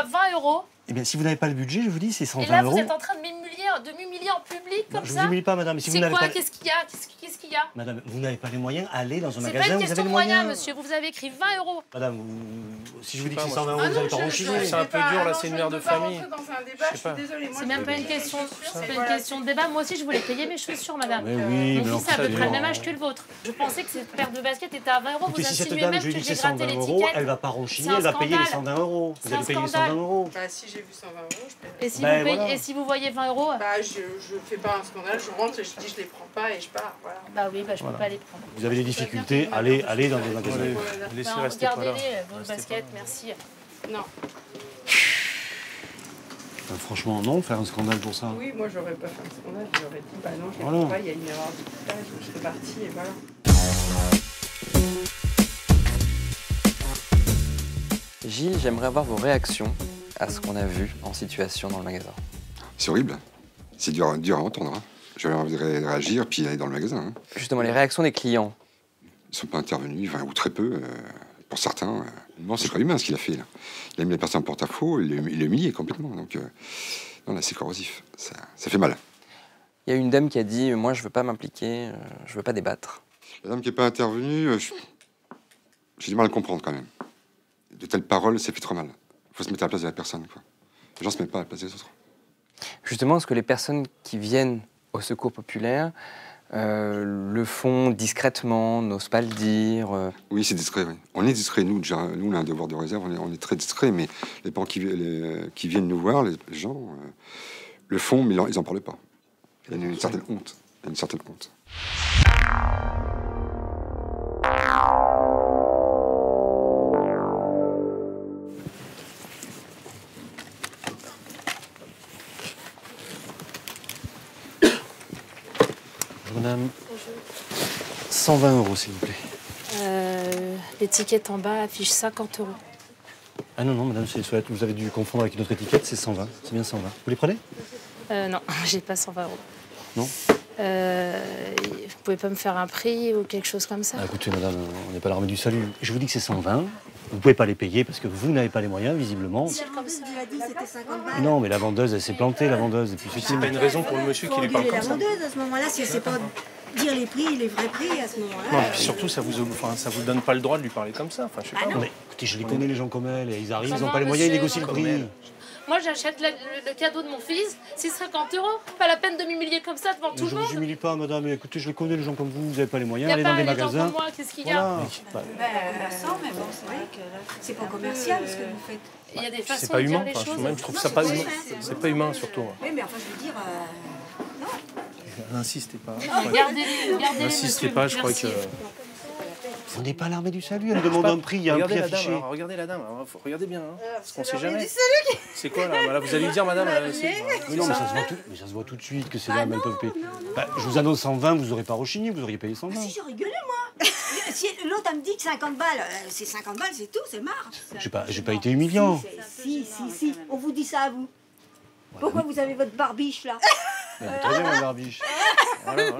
20 €. Eh bien, si vous n'avez pas le budget, je vous dis, c'est 120 €. Et là, vous êtes en train de m'humilier en public comme je ça. vous humilie pas, madame. Si c'est vous quoi pas... Qu'est-ce qu'il y a Qu'est-ce qu'il y a? Madame, vous n'avez pas les moyens, allez dans un magasin, c'est pas une vous question avez de les moyens. monsieur. Vous avez écrit 20 €. Madame, si je vous dis que c'est 120 €, vous n'allez pas renchiner. C'est un peu dur, là, c'est une mère de famille. C'est même pas une question, de débat. Moi aussi, je voulais payer mes chaussures, madame. Mais oui, mon fils a à peu près le même âge que le vôtre. Je pensais que cette paire de baskets était à 20 €. Vous si cette insinuez dame, même je lui que dis que j'ai c'est gratté 120 €, l'étiquette. elle va pas renchiner, elle va payer les 120 €. Vous allez payer les 120 €. Bah, si j'ai vu 120 €, je paie. Et si vous voyez 20 €? Bah, je fais pas un scandale, je rentre et je dis je les prends pas et je pars. Voilà. Bah oui, je peux pas les prendre. Vous avez des difficultés, allez dans des magasins. Laissez rester pas là. Gardez-les, vos baskets, merci. Non. Franchement, non, faire un scandale pour ça. Oui, moi j'aurais pas fait un scandale, j'aurais dit bah non, je les Voilà. prends pas, il y a une erreur de coupage, je fais partie et voilà. Gilles, j'aimerais avoir vos réactions à ce qu'on a vu en situation dans le magasin. C'est horrible. C'est dur à entendre. Hein. J'avais envie de réagir, puis aller dans le magasin. Hein. Justement, les réactions des clients. Ils ne sont pas intervenus, enfin, ou très peu. Pour certains, non, c'est pas humain ce qu'il a fait. Là. Il a mis la personne en porte-à-faux, il l'a humilié complètement. Donc, non, là, c'est corrosif. Ça fait mal. Il y a une dame qui a dit « Moi, je veux pas m'impliquer, je veux pas débattre ». La dame qui n'est pas intervenue, j'ai du mal à le comprendre quand même. De telles paroles, ça fait trop mal. Il faut se mettre à la place de la personne. Quoi. Les gens ne se mettent pas à la place des autres. Justement, est-ce que les personnes qui viennent au secours populaire le font discrètement, n'osent pas le dire Oui, c'est discret, oui. On est discret, nous, déjà. Nous, on a un devoir de réserve, on est très discret, mais les parents qui viennent nous voir, les gens, le font, mais ils n'en parlent pas. Il y a une certaine honte. Il y a une certaine honte. Madame, 120 €, s'il vous plaît. L'étiquette en bas affiche 50 €. Ah non, madame, vous avez dû confondre avec une autre étiquette, c'est 120. C'est bien 120. Vous les prenez? Non, j'ai pas 120 €. Non? Vous pouvez pas me faire un prix ou quelque chose comme ça? Écoutez, madame, on n'est pas l'armée du salut. Je vous dis que c'est 120. Vous pouvez pas les payer parce que vous n'avez pas les moyens, visiblement. Comme ça. Tu as dit c'était 50 balles. Non, mais la vendeuse, elle s'est plantée, la vendeuse. Et puis c'est pas une raison pour le monsieur qui lui parle comme ça. La vendeuse à ce moment-là, si elle sait pas dire les prix, les vrais prix à ce moment-là. Non, puis surtout, ça vous donne pas le droit de lui parler comme ça. Enfin, je sais pas. Mais écoutez, je les connais, les gens comme elle. Ils arrivent, ils n'ont pas les moyens, ils négocient le prix. Moi, j'achète le cadeau de mon fils, c'est 50 €. Pas la peine de m'humilier comme ça devant tout le monde. Je ne vous humilie pas, madame. Mais écoutez, je les connais, les gens comme vous. Vous n'avez pas les moyens, Il allez n'y a dans pas des les gens magasins. comme moi, qu'est-ce qu'il y a? Commerçant, mais bon, c'est vrai que c'est pas commercial ce que vous faites. Il y a des façons C'est pas de dire humain. les choses. Même, je trouve ça pas humain. C'est pas humain, surtout. Oui, mais enfin, je veux dire... N'insistez pas. Gardez-les, N'insistez pas, je crois que... On n'est pas à l'armée du salut, elle me demande un prix, il y a un prix affiché. Alors, regardez la dame, alors, regardez bien, hein, parce qu'on sait jamais. Du salut. C'est quoi là? Voilà, vous allez lui dire, madame, Mais non, mais ça se voit tout de suite que ces dames, elles peuvent payer. Bah, je vous annonce 120, vous n'aurez pas rechigné, vous auriez payé 120. Si, j'aurais gueulé, moi. Si l'autre, elle me dit que 50 balles, c'est 50 balles, c'est tout, c'est marre. J'ai pas été humiliant. Si, on vous dit ça à vous. Pourquoi vous avez votre barbiche, là? Très bien, ma barbiche. Voilà.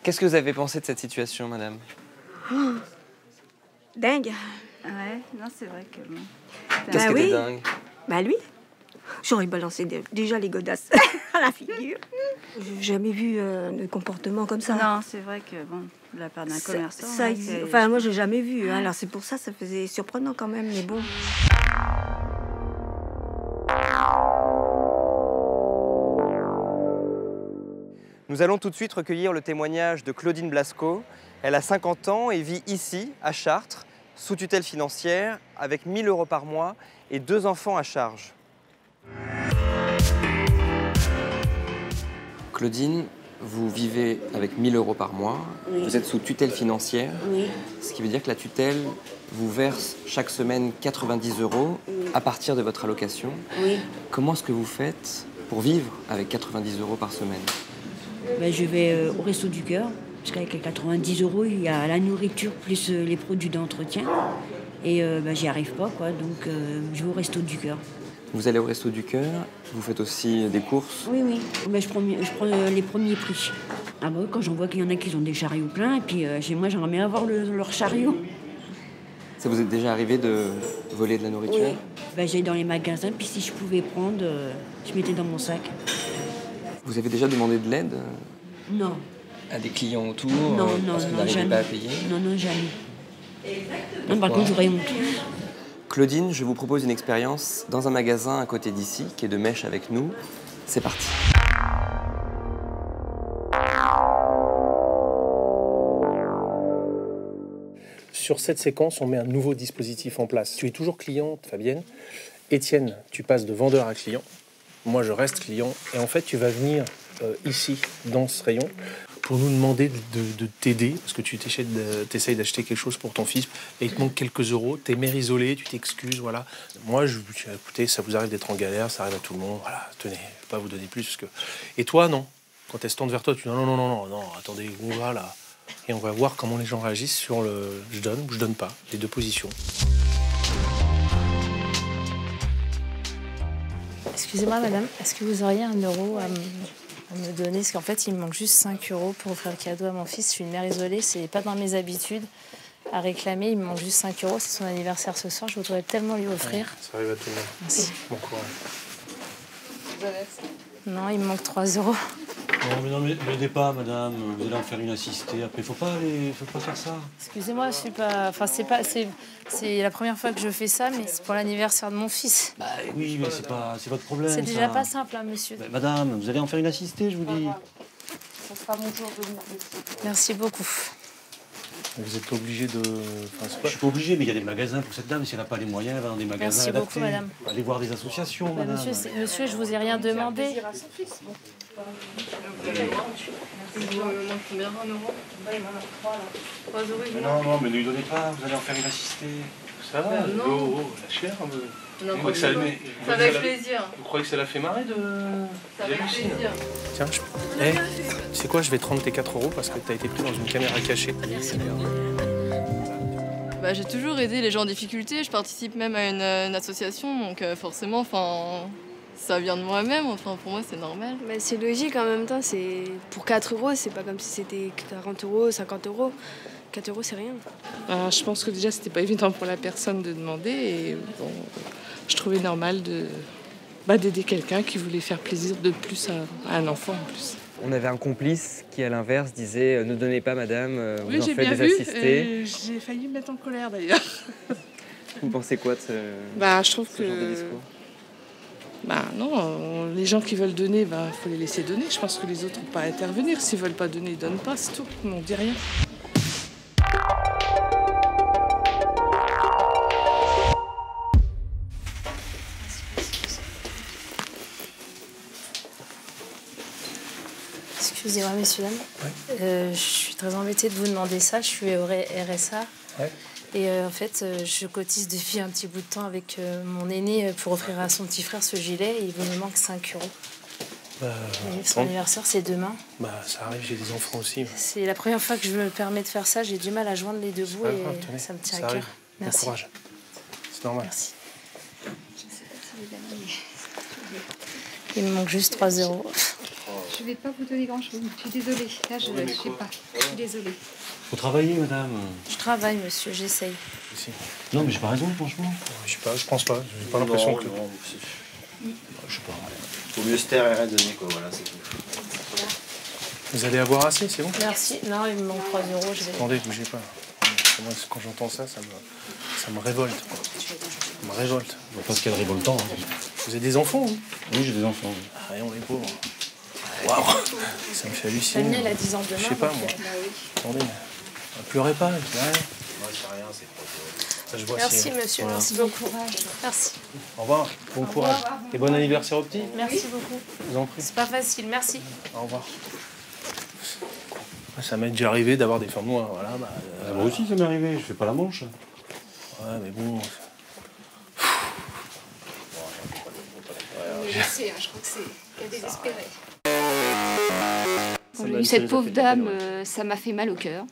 Qu'est-ce que vous avez pensé de cette situation, madame? Dingue. Ouais, non, c'est vrai que bon. Qu'est-ce qui était dingue? Bah lui, j'aurais balancé déjà les godasses à la figure. J'ai jamais vu de comportement comme ça. Non, c'est vrai que bon, de la part d'un commerçant. Enfin, moi, j'ai jamais vu. Hein, alors c'est pour ça, ça faisait surprenant quand même, mais bon. Nous allons tout de suite recueillir le témoignage de Claudine Blasco. Elle a 50 ans et vit ici, à Chartres, sous tutelle financière, avec 1 000 € par mois et 2 enfants à charge. Claudine, vous vivez avec 1 000 € par mois. Oui. Vous êtes sous tutelle financière. Oui. Ce qui veut dire que la tutelle vous verse chaque semaine 90 € à partir de votre allocation. Oui. Comment est-ce que vous faites pour vivre avec 90 € par semaine? Ben, je vais au Resto du Cœur, parce qu'avec les 90 €, il y a la nourriture plus les produits d'entretien. Et ben, j'y arrive pas, quoi, donc je vais au Resto du Cœur. Vous allez au Resto du Cœur, vous faites aussi des courses? Oui, oui. Ben, je prends les premiers prix. Ah bah oui, quand j'en vois qu'il y en a qui ont des chariots pleins, et puis chez moi, j'aimerais bien avoir leur chariot. Ça vous est déjà arrivé de voler de la nourriture? Oui. Ben, j'allais dans les magasins, puis si je pouvais prendre, je mettais dans mon sac. Vous avez déjà demandé de l'aide? Non. À des clients autour? Non, parce que vous non, n'arrivez jamais. pas à payer? Non, jamais. Non, par contre, j'aurais honte. Claudine, je vous propose une expérience dans un magasin à côté d'ici, qui est de Mèche avec nous. C'est parti. Sur cette séquence, on met un nouveau dispositif en place. Tu es toujours cliente, Fabienne. Étienne, tu passes de vendeur à client. Moi, je reste client. Et en fait, tu vas venir ici, dans ce rayon, pour nous demander de t'aider, parce que tu essayes d'acheter quelque chose pour ton fils, et il te manque quelques euros, t'es mère isolée, tu t'excuses, voilà. Moi, écoutez, ça vous arrive d'être en galère, ça arrive à tout le monde, voilà, tenez, je ne vais pas vous donner plus, parce que... Et toi, non. Quand elle se tourne vers toi, tu dis non, attendez, voilà. Et on va voir comment les gens réagissent sur le je donne ou je donne pas, les deux positions. Excusez-moi madame, est-ce que vous auriez 1 € à me donner? Parce qu'en fait, il me manque juste 5 € pour offrir le cadeau à mon fils. Je suis une mère isolée, c'est pas dans mes habitudes à réclamer. Il me manque juste 5 €, c'est son anniversaire ce soir. Je voudrais tellement lui offrir. Ça arrive à tout le monde. Merci. Bon courage. Non, il me manque 3 €. Non, mais n'aidez pas, madame. Vous allez en faire une assistée. Après, faut pas faire ça. Excusez-moi, je suis pas... Enfin, c'est la première fois que je fais ça, mais c'est pour l'anniversaire de mon fils. Bah oui, mais c'est votre problème. C'est déjà ça. pas simple, hein, monsieur. Bah, madame, vous allez en faire une assistée, je vous dis. Ça sera mon jour de... Merci beaucoup. Vous êtes obligé de... Je suis pas obligé, mais il y a des magasins pour cette dame. Si elle n'a pas les moyens, elle va dans des magasins Merci adaptés. beaucoup, madame. Allez voir des associations, Bah, madame. monsieur, je vous ai rien demandé. Non, mais ne lui donnez pas, vous allez en faire une assistée. Ça va, la chair un peu. Non, Vous croyez que ça avec plaisir. Vous croyez que ça l'a fait marrer de... Avec plaisir. Tiens, c'est quoi, je vais te rendre tes 4 € parce que t'as été pris dans une caméra cachée. Merci. Bah, j'ai toujours aidé les gens en difficulté, je participe même à une association, donc forcément, ça vient de moi-même, pour moi c'est normal. Bah, c'est logique en même temps, c'est pour 4 €, c'est pas comme si c'était 40 €, 50 €. 4 € c'est rien. Je pense que déjà c'était pas évident pour la personne de demander et bon, je trouvais normal d'aider quelqu'un qui voulait faire plaisir de plus à un enfant en plus. On avait un complice qui, à l'inverse, disait « Ne donnez pas, madame, Oui, vous en j'ai faites bien des vu, assistés. j'ai failli me mettre en colère d'ailleurs. Vous pensez quoi de ce, je trouve ce genre de discours? Non, les gens qui veulent donner, faut les laisser donner. Je pense que les autres n'ont pas à intervenir. S'ils veulent pas donner, ils donnent pas, c'est tout. On dit rien. Excusez-moi, messieurs, dames. Je suis très embêtée de vous demander ça. Je suis au RSA. Ouais. Et en fait, je cotise depuis un petit bout de temps avec mon aîné pour offrir à son petit frère ce gilet. Et il me manque 5 €. Son anniversaire, c'est demain. Ça arrive, j'ai des enfants aussi. Ouais. C'est la première fois que je me permets de faire ça. J'ai du mal à joindre les deux bouts et ça me tient à cœur. Merci. Bon courage. C'est normal. Merci. Il me manque juste 3 €. Je vais pas vous donner grand-chose. Je suis désolée. Là, je sais pas. Je suis désolée. Faut travailler, madame. Je travaille, monsieur, j'essaye. Non, mais j'ai pas raison, franchement. Je sais pas, je pense pas. J'ai pas l'impression que... Je sais pas. Faut mieux se taire et rien donner, quoi. Voilà, c'est tout. Vous allez avoir assez, c'est bon? Merci. Non, il me manque 3 €. Je vais... Attendez, bougez pas. Moi, quand j'entends ça, ça me révolte. Ça me révolte. Je vois pas ce qu'il y a de révoltant. Vous avez des enfants, vous? Oui, j'ai des enfants. Ah, on est pauvres. Waouh! Ça me fait halluciner. Daniel, elle a 10 ans demain. Je sais pas, moi. Attendez. Pleurez pas, je dis rien. Moi, je sais rien, c'est pas... Merci, monsieur. Voilà. Merci beaucoup. Merci. Au revoir. Bon courage. Et bon anniversaire au petit. Merci beaucoup. Je vous en prie. C'est pas facile, merci. Au revoir. Ça m'est déjà arrivé d'avoir des fins de mois. Voilà, moi aussi, ça m'est arrivé. Je fais pas la manche. Ouais, mais bon... Je sais, je crois que c'est qu'à désespérer. Quand j'ai vu cette pauvre dame, ça m'a fait mal au cœur.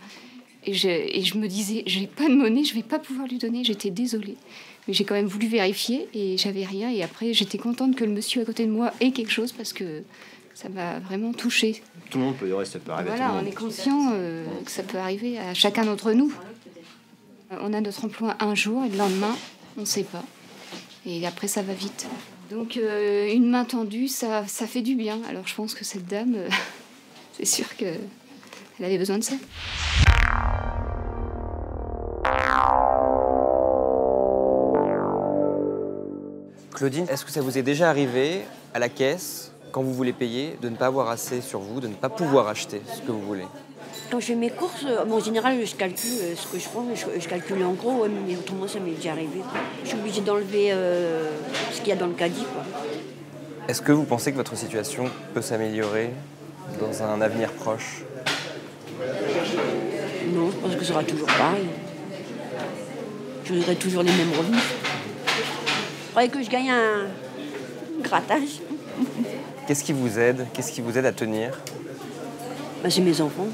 Et je me disais, j'ai pas de monnaie, je vais pas pouvoir lui donner. J'étais désolée. Mais j'ai quand même voulu vérifier et j'avais rien. Et après, j'étais contente que le monsieur à côté de moi ait quelque chose parce que ça m'a vraiment touchée. Tout le monde peut, ça peut arriver à tout le Voilà, monde. on est conscient que ça peut arriver à chacun d'entre nous. On a notre emploi un jour et le lendemain, on ne sait pas. Et après, ça va vite. Donc, une main tendue, ça fait du bien. Alors, je pense que cette dame, c'est sûr qu'elle avait besoin de ça. Claudine, est-ce que ça vous est déjà arrivé à la caisse, quand vous voulez payer, de ne pas avoir assez sur vous, de ne pas pouvoir acheter ce que vous voulez? Quand je fais mes courses, en général, je calcule ce que je prends, je calcule en gros, mais autrement, ça m'est déjà arrivé. Je suis obligée d'enlever ce qu'il y a dans le caddie, quoi. Est-ce que vous pensez que votre situation peut s'améliorer dans un avenir proche? Non, je pense que ce sera toujours pareil. J'aurai toujours les mêmes revenus. Il faudrait que je gagne un grattage. Qu'est-ce qui vous aide? Qu'est-ce qui vous aide à tenir? C'est mes enfants.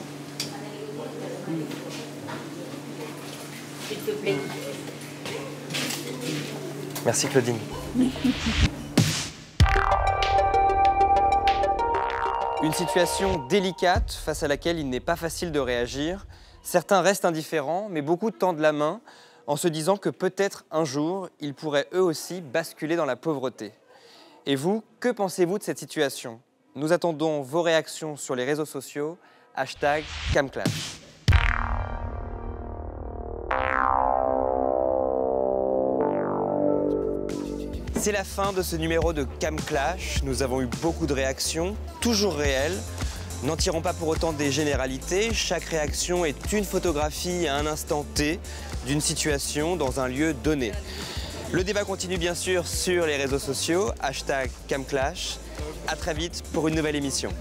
S'il te plaît. Merci Claudine. Une situation délicate face à laquelle il n'est pas facile de réagir. Certains restent indifférents, mais beaucoup tendent la main en se disant que peut-être un jour, ils pourraient eux aussi basculer dans la pauvreté. Et vous, que pensez-vous de cette situation? Nous attendons vos réactions sur les réseaux sociaux, #CamClash. C'est la fin de ce numéro de CamClash. Nous avons eu beaucoup de réactions, toujours réelles. N'en tirons pas pour autant des généralités. Chaque réaction est une photographie à un instant T d'une situation dans un lieu donné. Le débat continue bien sûr sur les réseaux sociaux, #CamClash. À très vite pour une nouvelle émission.